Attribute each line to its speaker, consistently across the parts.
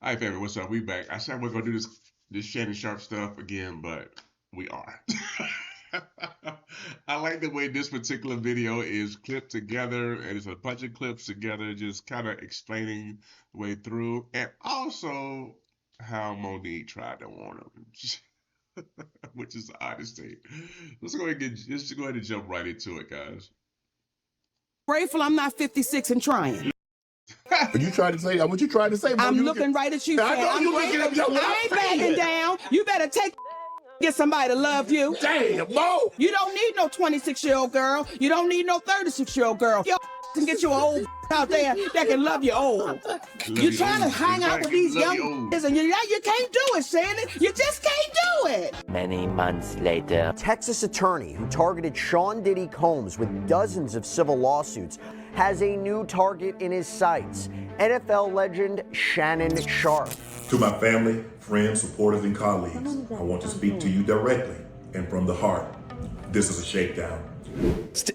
Speaker 1: Hi, family. What's up? We back. I said we're gonna do this Shannon Sharpe stuff again, but we are. I like the way this particular video is clipped together, and it's a bunch of clips together, just kind of explaining the way through, and also how Monique tried to warn him, which is the oddest thing. Let's go ahead and jump right into it, guys.
Speaker 2: Grateful I'm not 56 and trying.
Speaker 3: What you trying to say? What you trying to say? Bro?
Speaker 2: I'm looking right at you.
Speaker 3: I know you looking at me.
Speaker 2: I ain't backing down. You better get somebody to love you.
Speaker 3: Damn, Mo.
Speaker 2: You don't need no 26-year-old girl. You don't need no 36-year-old girl. You can get you an old out there that can love you old. You trying to hang out with these young and you can't do it, Shannon. You just can't do it.
Speaker 4: Many months later.
Speaker 5: Texas attorney who targeted Sean Diddy Combs with dozens of civil lawsuits has a new target in his sights. NFL legend Shannon Sharpe.
Speaker 3: To my family, friends, supporters, and colleagues, I want to speak to you directly and from the heart. This is a shakedown.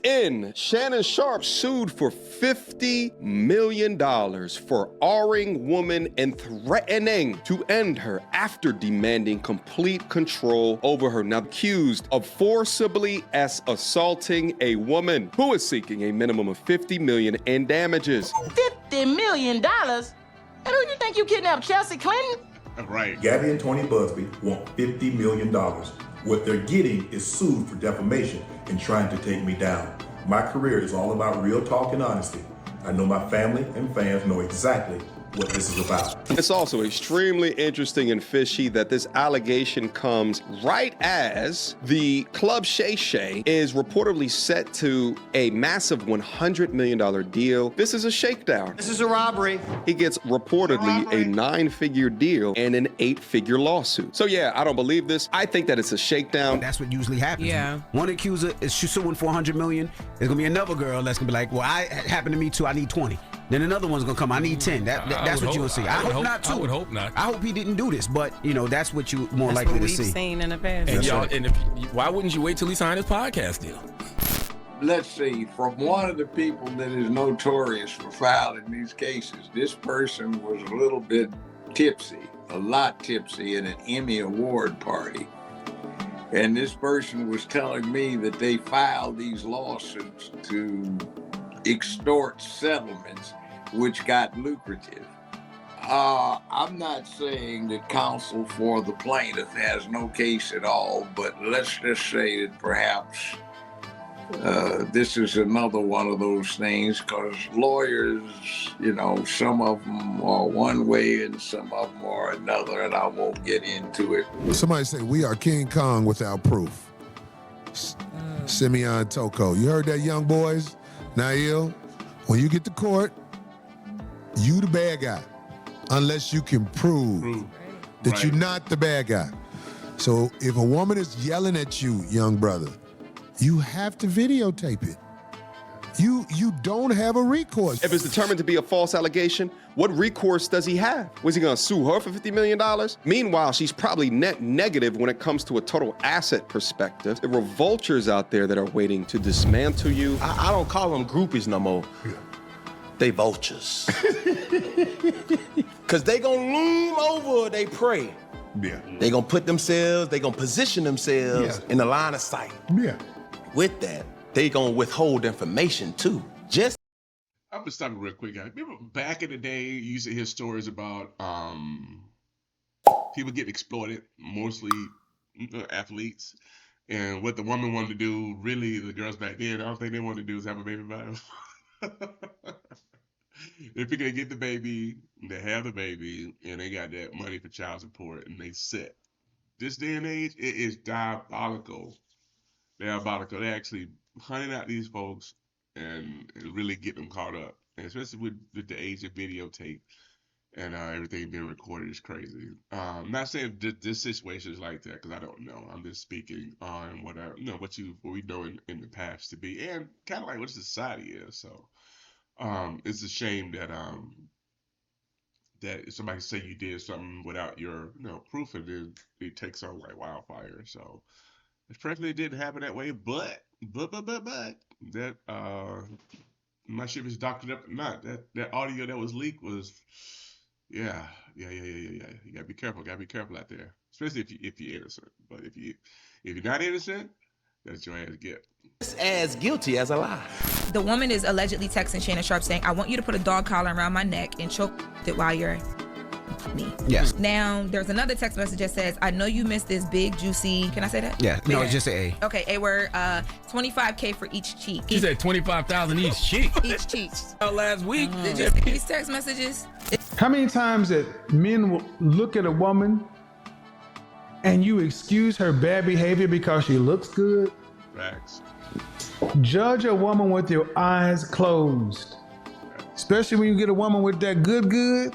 Speaker 6: In, Shannon Sharpe sued for $50 million for R-ing woman and threatening to end her after demanding complete control over her. Now accused of forcibly assaulting a woman who is seeking a minimum of $50 million in damages.
Speaker 7: $50 million? And who do you think you kidnapped, Chelsea Clinton?
Speaker 1: Right.
Speaker 3: Gabby and Tony Busby want $50 million. What they're getting is sued for defamation and trying to take me down. My career is all about real talk and honesty. I know my family and fans know exactly what this is about.
Speaker 6: It's also extremely interesting and fishy that this allegation comes right as the Club Shay Shay is reportedly set to a massive $100 million deal. This is a shakedown.
Speaker 5: This is a robbery.
Speaker 6: He gets reportedly a 9-figure deal and an 8-figure lawsuit. So yeah, I don't believe this. I think that it's a shakedown.
Speaker 8: That's what usually happens.
Speaker 2: Yeah.
Speaker 8: One accuser is suing for $100 million. There's gonna be another girl that's gonna be like, well, it happened to me too. I need 20. Then another one's gonna come. I need 10. That's what you'll see. I hope not too.
Speaker 9: I would hope not.
Speaker 8: I hope he didn't do this, but that's what you more
Speaker 10: That's
Speaker 8: likely
Speaker 10: what
Speaker 8: to
Speaker 10: we've
Speaker 8: see.
Speaker 10: seen in the past.
Speaker 9: And y'all, and why wouldn't you wait till he signed his podcast deal?
Speaker 11: Let's see, from one of the people that is notorious for filing these cases, this person was a little bit tipsy, a lot tipsy at an Emmy Award party. And this person was telling me that they filed these lawsuits to extort settlements, which got lucrative. I'm not saying that counsel for the plaintiff has no case at all, but let's just say that perhaps this is another one of those things, because lawyers, some of them are one way and some of them are another, and I won't get into it.
Speaker 12: Somebody say, we are King Kong without proof. Simeon Toko. You heard that, young boys? Nail, when you get to court, you the bad guy, unless you can prove that you're not the bad guy. So if a woman is yelling at you, young brother, you have to videotape it. You don't have a recourse.
Speaker 6: If it's determined to be a false allegation, what recourse does he have? Was he gonna sue her for $50 million? Meanwhile, she's probably net negative when it comes to a total asset perspective. There were vultures out there that are waiting to dismantle you.
Speaker 13: I don't call them groupies no more. Yeah. They vultures. Cause they gonna loom over they prey.
Speaker 12: Yeah.
Speaker 13: They gonna put themselves, they gonna position themselves in the line of sight.
Speaker 12: Yeah.
Speaker 13: With that, they gonna withhold information too. Just
Speaker 1: I'm gonna stop it real quick, guys. Remember back in the day, you used to hear stories about people getting exploited, mostly athletes, and what the woman wanted to do. Really, the girls back then, I don't think they wanted to do is have a baby by them. If you're gonna get the baby, they have the baby, and they got that money for child support, and they set. This day and age, it is diabolical. Diabolical. They actually hunting out these folks and really get them caught up, and especially with the age of videotape and everything being recorded is crazy. I'm not saying this situation is like that, because I don't know. I'm just speaking on what we know in the past to be, and kind of like what society is. So it's a shame that that somebody say you did something without your proof, and then it takes on like wildfire. So frankly, it didn't happen that way, but that I'm not sure if it's doctored up or not. That audio that was leaked was Yeah. You gotta be careful. Gotta be careful out there, especially if you're innocent. But if you're not innocent, that's your ass get.
Speaker 13: As guilty as alive.
Speaker 10: The woman is allegedly texting Shannon Sharpe saying, "I want you to put a dog collar around my neck and choke it while you're me."
Speaker 8: Yes.
Speaker 10: Now, there's another text message that says, "I know you missed this big, juicy," can I say that?
Speaker 8: Yeah. No, it's just an A.
Speaker 10: Okay, A word, $25K for each cheek.
Speaker 9: She said 25,000 each cheek.
Speaker 10: Each cheek.
Speaker 9: Last week.
Speaker 10: Did you see these text messages?
Speaker 14: How many times that men will look at a woman and you excuse her bad behavior because she looks good?
Speaker 1: Facts.
Speaker 14: Judge a woman with your eyes closed. Especially when you get a woman with that good.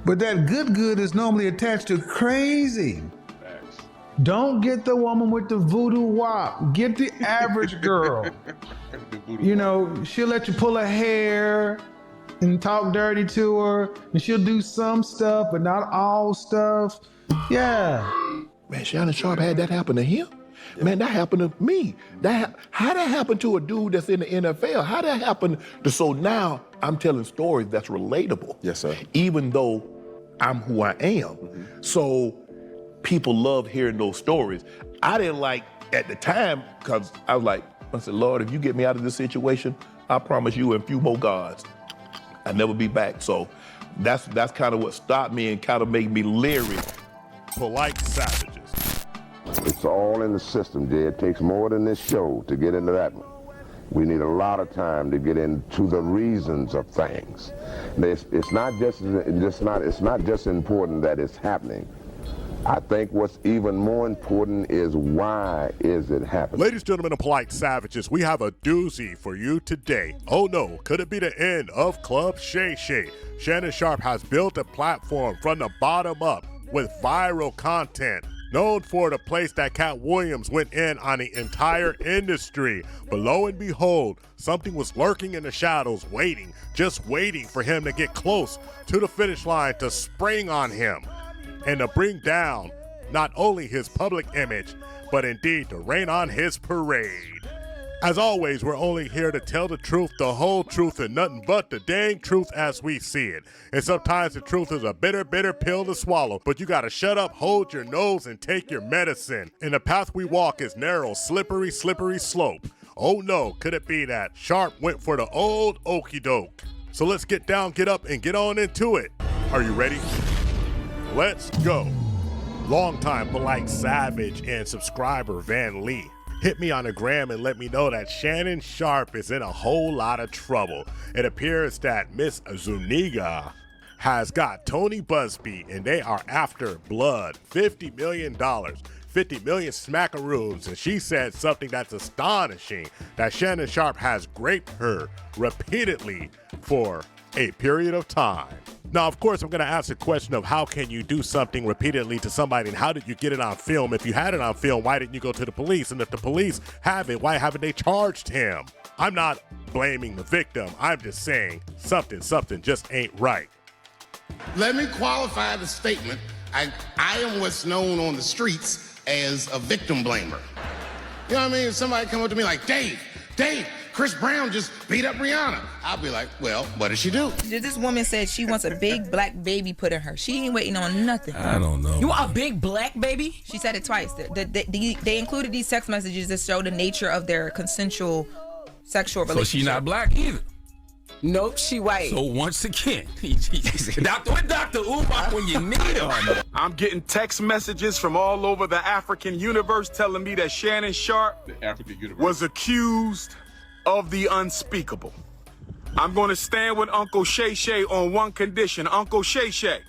Speaker 14: But that good is normally attached to crazy.
Speaker 1: Facts.
Speaker 14: Don't get the woman with the voodoo wop. Get the average girl. You know, she'll let you pull her hair and talk dirty to her, and she'll do some stuff, but not all stuff. Yeah.
Speaker 3: Man, Shannon Sharpe had that happen to him? Man, that happened to me. How that happened to a dude that's in the NFL? How that happened to, so now I'm telling stories that's relatable.
Speaker 6: Yes, sir.
Speaker 3: Even though I'm who I am. So people love hearing those stories. I didn't like at the time, because I was like, I said, Lord, if you get me out of this situation, I promise you in a few more gods, I'll never be back. So that's kind of what stopped me and kind of made me leery.
Speaker 15: Polite savages.
Speaker 16: It's all in the system, Jay. It takes more than this show to get into that one. We need a lot of time to get into the reasons of things. It's not just important that it's happening. I think what's even more important is why is it happening.
Speaker 15: Ladies and gentlemen of Polite Savages, we have a doozy for you today. Oh no, could it be the end of Club Shay Shay? Shannon Sharpe has built a platform from the bottom up with viral content, known for the place that Cat Williams went in on the entire industry. But lo and behold, something was lurking in the shadows, just waiting for him to get close to the finish line to spring on him and to bring down not only his public image, but indeed to rain on his parade. As always, we're only here to tell the truth, the whole truth, and nothing but the dang truth as we see it. And sometimes the truth is a bitter, bitter pill to swallow, but you gotta shut up, hold your nose, and take your medicine. And the path we walk is narrow, slippery, slippery slope. Oh no, could it be that Sharpe went for the old okie doke? So let's get down, get up, and get on into it. Are you ready? Let's go. Longtime Polite Savage and subscriber Van Lee, hit me on the gram and let me know that Shannon Sharpe is in a whole lot of trouble. It appears that Miss Zuniga has got Tony Busby and they are after blood, $50 million. 50 million smackaroos, and she said something that's astonishing, that Shannon Sharpe has raped her repeatedly for a period of time. Now, of course, I'm going to ask the question of how can you do something repeatedly to somebody, and how did you get it on film? If you had it on film, why didn't you go to the police? And if the police have it, why haven't they charged him? I'm not blaming the victim. I'm just saying something just ain't right.
Speaker 17: Let me qualify the statement. I am what's known on the streets as a victim blamer. You know what I mean? If somebody come up to me like, Dave, Chris Brown just beat up Rihanna. I'll be like, well, what did she do?
Speaker 10: This woman said she wants a big black baby put in her. She ain't waiting on nothing.
Speaker 9: I don't know.
Speaker 10: You want a big black baby? She said it twice. They included these text messages that show the nature of their consensual sexual relationship.
Speaker 9: So she not black either.
Speaker 2: Nope, she white.
Speaker 9: So once again, Dr. Umar when you need her.
Speaker 18: I'm getting text messages from all over the African universe telling me that Shannon Sharpe was accused of the unspeakable. I'm going to stand with Uncle Shay Shay on one condition. Uncle Shay Shay,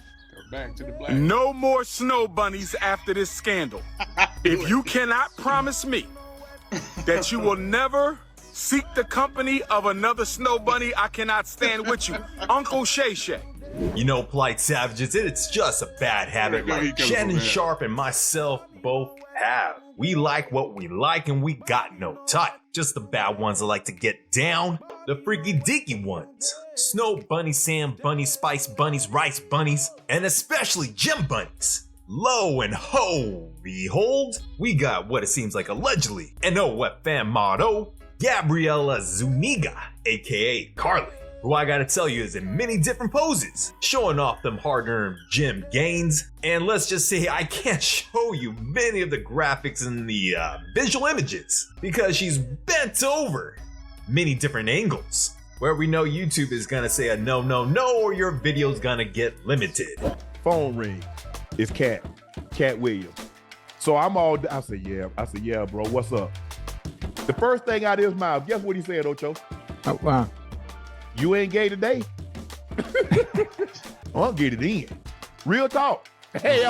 Speaker 1: back to the black.
Speaker 18: No more snow bunnies after this scandal. If you cannot promise me that you will never seek the company of another snow bunny, I cannot stand with you. Uncle Shay Shay.
Speaker 19: You know, Polite Savages, it's just a bad habit like Shannon Sharpe and myself both have. We like what we like and we got no type. Just the bad ones that like to get down. The freaky deaky ones. Snow bunnies, sand bunnies, spice bunnies, rice bunnies, and especially gym bunnies. Lo and ho, behold, we got what it seems like allegedly an OFM motto, Gabriela Zuniga, aka Carly. who I gotta tell you is in many different poses, showing off them hard-earned gym gains. And let's just say I can't show you many of the graphics in the visual images because she's bent over many different angles, where we know YouTube is gonna say a no, no, no, or your video's gonna get limited.
Speaker 20: Phone ring. It's Cat Williams. So I said, yeah, bro, what's up? The first thing out of his mouth, guess what he said, Ocho?
Speaker 14: Wow.
Speaker 20: You ain't gay today? I'll get it in. Real talk. Hey,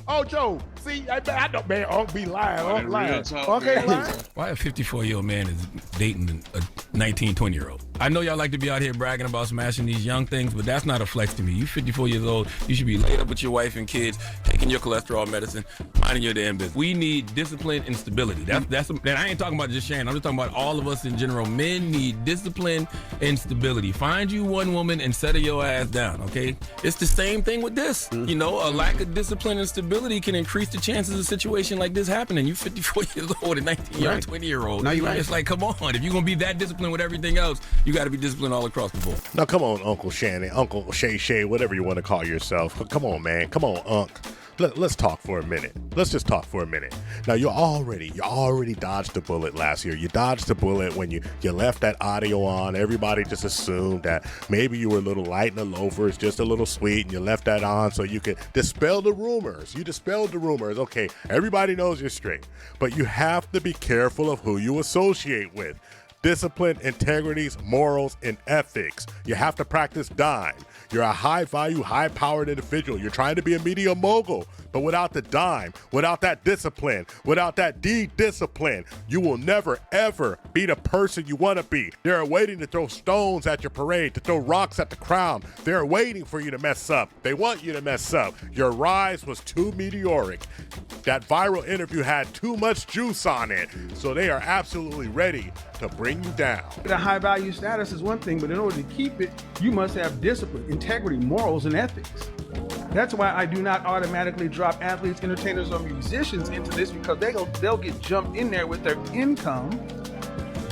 Speaker 20: Ocho, see, I know, man, I'll be lying. Okay, lying.
Speaker 9: Why a 54-year-old man is dating a 19, 20-year-old? I know y'all like to be out here bragging about smashing these young things, but that's not a flex to me. You 54 years old, you should be laid up with your wife and kids, taking your cholesterol medicine, minding your damn business. We need discipline and stability. And I ain't talking about just Shannon. I'm just talking about all of us in general. Men need discipline and stability. Find you one woman and settle your ass down, okay? It's the same thing with this. You know, a lack of discipline and stability can increase the chances of a situation like this happening. You 54 years old and 19-year-old, 20-year-old.
Speaker 8: No, you're right.
Speaker 9: It's like, come on. If you're going to be that disciplined with everything else, you got to be disciplined all across the board.
Speaker 15: Now, come on, Uncle Shannon, Uncle Shay, whatever you want to call yourself. Come on, man. Come on, Unc. Let's talk for a minute. Let's just talk for a minute. Now, you already dodged the bullet last year. You dodged the bullet when you left that audio on. Everybody just assumed that maybe you were a little light in the loafers, just a little sweet, and you left that on so you could dispel the rumors. You dispelled the rumors. Okay, everybody knows you're straight. But you have to be careful of who you associate with. Discipline, integrities, morals, and ethics. You have to practice dime. You're a high-value, high-powered individual. You're trying to be a media mogul, but without the dime, without that discipline, without that D-discipline, you will never, ever be the person you want to be. They're waiting to throw stones at your parade, to throw rocks at the crown. They're waiting for you to mess up. They want you to mess up. Your rise was too meteoric. That viral interview had too much juice on it, so they are absolutely ready to bring you down.
Speaker 14: The high value status is one thing, but in order to keep it, you must have discipline, integrity, morals, and ethics. That's why I do not automatically drop athletes, entertainers, or musicians into this, because they'll get jumped in there with their income,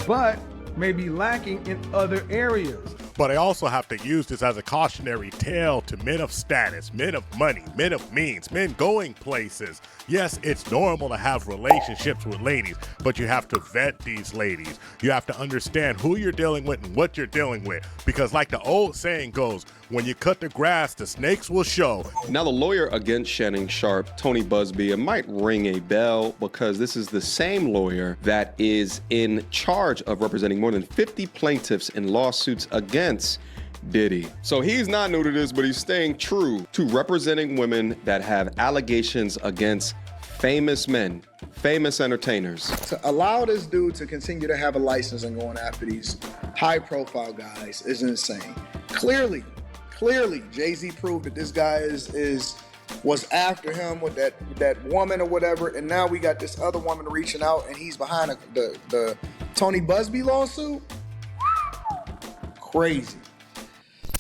Speaker 14: but may be lacking in other areas.
Speaker 15: But I also have to use this as a cautionary tale to men of status, men of money, men of means, men going places. Yes, it's normal to have relationships with ladies, but you have to vet these ladies. You have to understand who you're dealing with and what you're dealing with. Because like the old saying goes, when you cut the grass, the snakes will show.
Speaker 6: Now, the lawyer against Shannon Sharpe, Tony Busby, it might ring a bell because this is the same lawyer that is in charge of representing more than 50 plaintiffs in lawsuits against Diddy. So he's not new to this, but he's staying true to representing women that have allegations against famous men, famous entertainers.
Speaker 21: To allow this dude to continue to have a license and going after these high-profile guys is insane. Clearly, Jay-Z proved that this guy was after him with that woman or whatever, and now we got this other woman reaching out, and he's behind the Tony Busby lawsuit. Crazy.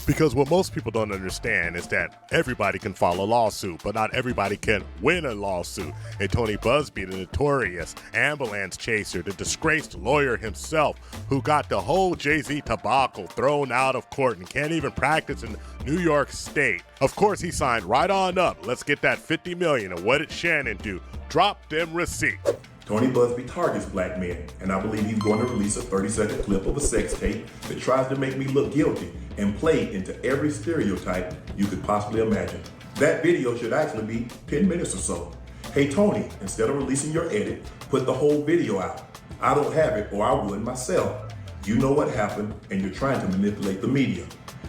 Speaker 15: Because what most people don't understand is that everybody can file a lawsuit, but not everybody can win a lawsuit. And Tony Busby, the notorious ambulance chaser, the disgraced lawyer himself, who got the whole Jay-Z debacle thrown out of court and can't even practice in New York State. Of course, he signed right on up. Let's get that $50 million. And what did Shannon do? Drop them receipts.
Speaker 3: Tony Busby targets black men, and I believe he's going to release a 30-second clip of a sex tape that tries to make me look guilty and play into every stereotype you could possibly imagine. That video should actually be 10 minutes or so. Hey Tony, instead of releasing your edit, put the whole video out. I don't have it, or I would myself. You know what happened, and you're trying to manipulate the media.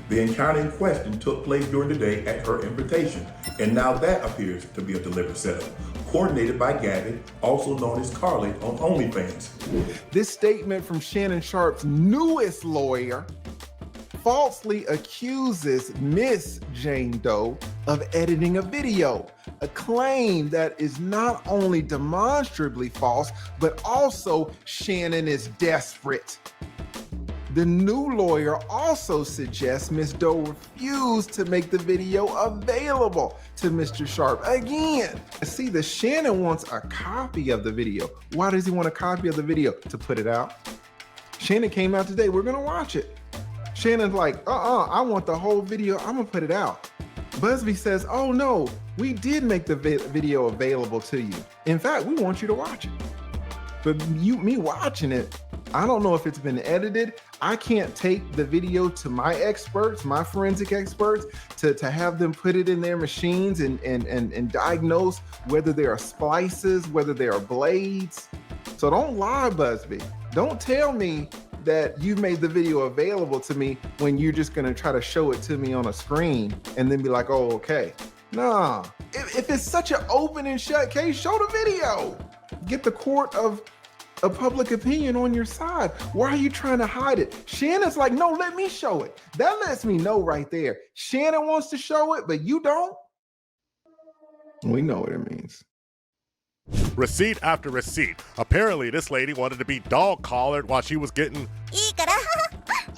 Speaker 3: The encounter in question took place during the day at her invitation, and now that appears to be a deliberate setup, coordinated by Gabby, also known as Carly on OnlyFans.
Speaker 14: This statement from Shannon Sharpe's newest lawyer falsely accuses Miss Jane Doe of editing a video, a claim that is not only demonstrably false, but also Shannon is desperate. The new lawyer also suggests Ms. Doe refused to make the video available to Mr. Sharpe again. See, the Shannon wants a copy of the video. Why does he want a copy of the video? To put it out. Shannon came out today. We're gonna watch it. Shannon's like, I want the whole video. I'm gonna put it out. Busby says, oh no, we did make the video available to you. In fact, we want you to watch it. But me watching it, I don't know if it's been edited. I can't take the video to my experts, my forensic experts, to have them put it in their machines and diagnose whether there are splices, whether there are blades. So don't lie, Busby. Don't tell me that you made the video available to me when you're just gonna try to show it to me on a screen and then be like, oh, okay. Nah, if it's such an open and shut case, show the video. Get the court of public opinion on your side. Why are you trying to hide it? Shannon's like, no, let me show it. That lets me know right there. Shannon wants to show it, but you don't? We know what it means.
Speaker 15: Receipt after receipt. Apparently, this lady wanted to be dog-collared while she was getting...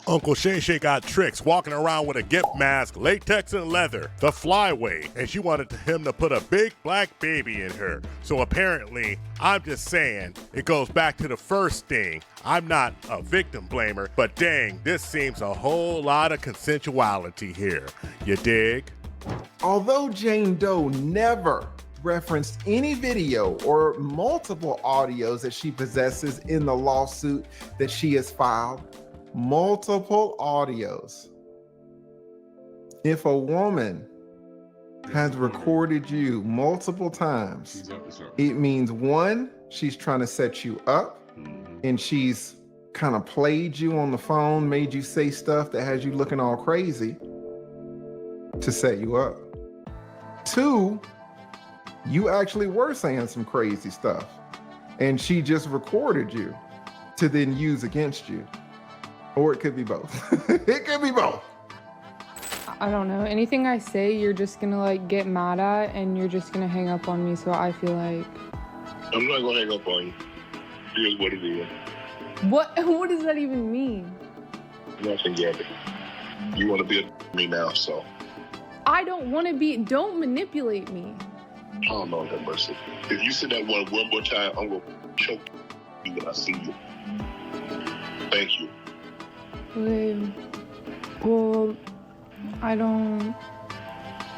Speaker 15: Uncle Shay Shay got tricks walking around with a gimp mask, latex and leather, the flyway, and she wanted him to put a big black baby in her. So apparently, I'm just saying, it goes back to the first thing. I'm not a victim blamer, but dang, this seems a whole lot of consensuality here. You dig?
Speaker 14: Although Jane Doe never referenced any video or multiple audios that she possesses in the lawsuit that she has filed, multiple audios. If a woman has recorded you multiple times, it means one, she's trying to set you up and she's kind of played you on the phone, made you say stuff that has you looking all crazy to set you up. Two, you actually were saying some crazy stuff and she just recorded you to then use against you. Or it could be both. It could be both.
Speaker 4: I don't know. Anything I say, you're just gonna like get mad at and you're just gonna hang up on me. So I feel like...
Speaker 22: I'm not gonna hang up on you. Here's what it is.
Speaker 4: What does that even mean?
Speaker 22: Nothing yet. You wanna be a me now, so.
Speaker 4: I don't wanna be, don't manipulate me.
Speaker 22: Oh, Lord have mercy. If you say that one more time, I'm gonna choke you when I see you. Thank you.
Speaker 4: Okay. Well, I don't...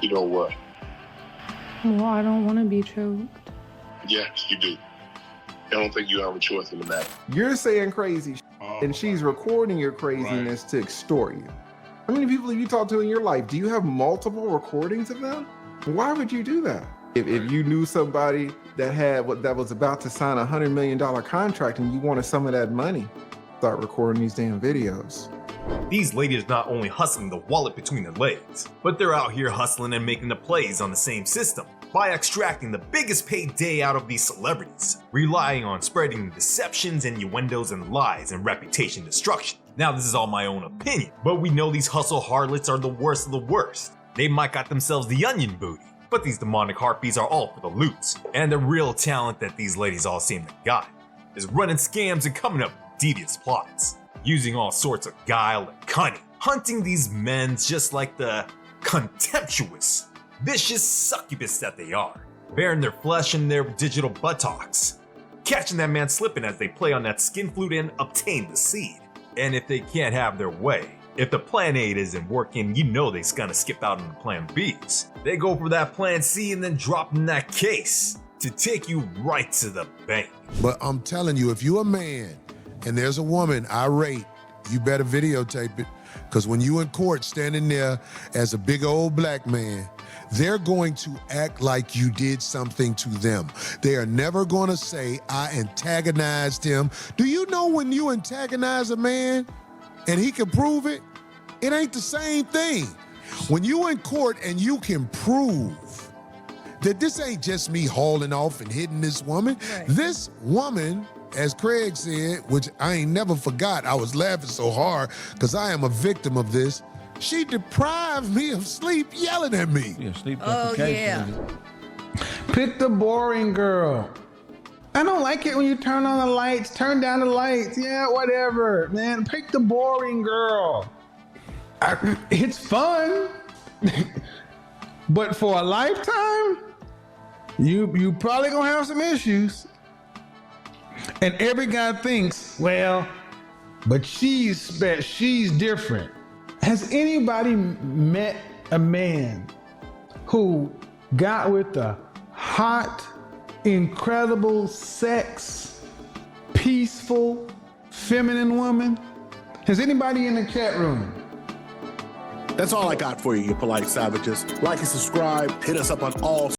Speaker 22: You know what?
Speaker 4: Well, I don't want to be choked.
Speaker 22: Yes, you do. I don't think you have a choice in the matter.
Speaker 14: You're saying crazy and she's recording your craziness to extort you. How many people have you talked to in your life? Do you have multiple recordings of them? Why would you do that? If you knew somebody that was about to sign a $100 million contract and you wanted some of that money, start recording these damn videos.
Speaker 19: These ladies are not only hustling the wallet between their legs, but they're out here hustling and making the plays on the same system by extracting the biggest payday out of these celebrities, relying on spreading deceptions, innuendos, and lies and reputation destruction. Now, this is all my own opinion, but we know these hustle harlots are the worst of the worst. They might got themselves the onion booty, but these demonic harpies are all for the loot. And the real talent that these ladies all seem to got is running scams and coming up with devious plots, using all sorts of guile and cunning, hunting these men just like the contemptuous, vicious succubus that they are, bearing their flesh in their digital buttocks, catching that man slipping as they play on that skin flute and obtain the seed. And if they can't have their way, if the plan A isn't working, you know they's gonna skip out on the plan B's. They go for that plan C and then drop in that case to take you right to the bank.
Speaker 12: But I'm telling you, if you're a man and there's a woman irate, you better videotape it. Because when you in court standing there as a big old black man, they're going to act like you did something to them. They are never going to say, I antagonized him. Do you know when you antagonize a man and he can prove it? It ain't the same thing. When you in court and you can prove that this ain't just me hauling off and hitting this woman. Right. This woman, as Craig said, which I ain't never forgot, I was laughing so hard because I am a victim of this. She deprived me of sleep yelling at me.
Speaker 8: Yeah, sleep
Speaker 10: deprivation.
Speaker 14: Pick the boring girl. I don't like it when you turn on the lights, turn down the lights. Yeah, whatever, man. Pick the boring girl. It's fun. But for a lifetime, you probably gonna have some issues. And every guy thinks, well, but she's different. Has anybody met a man who got with a hot, incredible, sex, peaceful, feminine woman? Has anybody in the chat room?
Speaker 5: That's all I got for you, you polite savages. Like and subscribe. Hit us up on all.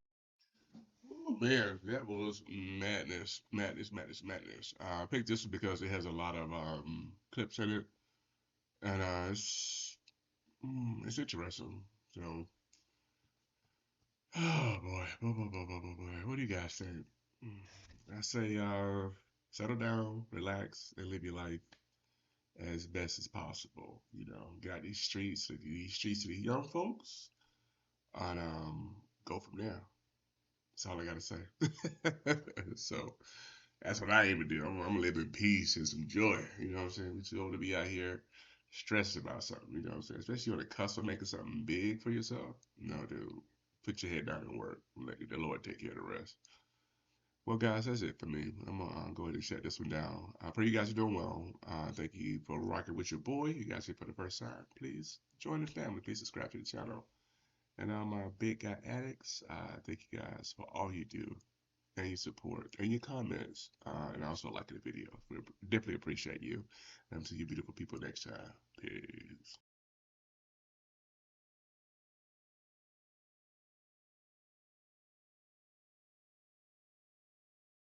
Speaker 1: Oh, man, that was madness. I picked this because it has a lot of clips in it, and it's interesting. So, oh boy, what do you guys think? I say, settle down, relax, and live your life as best as possible. You know, got these streets to these young folks, and go from there. That's all I gotta say. So that's what I aim to do. I'm gonna live in peace and some joy. You know what I'm saying? We don't want to be out here stressed about something. You know what I'm saying? Especially on the cusp of making something big for yourself. No, dude, put your head down and work. Let the Lord take care of the rest. Well, guys, that's it for me. I'm gonna go ahead and shut this one down. I pray you guys are doing well. Thank you for rocking with your boy. You guys here for the first time, please join the family. Please subscribe to the channel. And my big guy addicts, thank you guys for all you do and your support and your comments, and also liking the video. We definitely appreciate you. And see you beautiful people next time. Peace.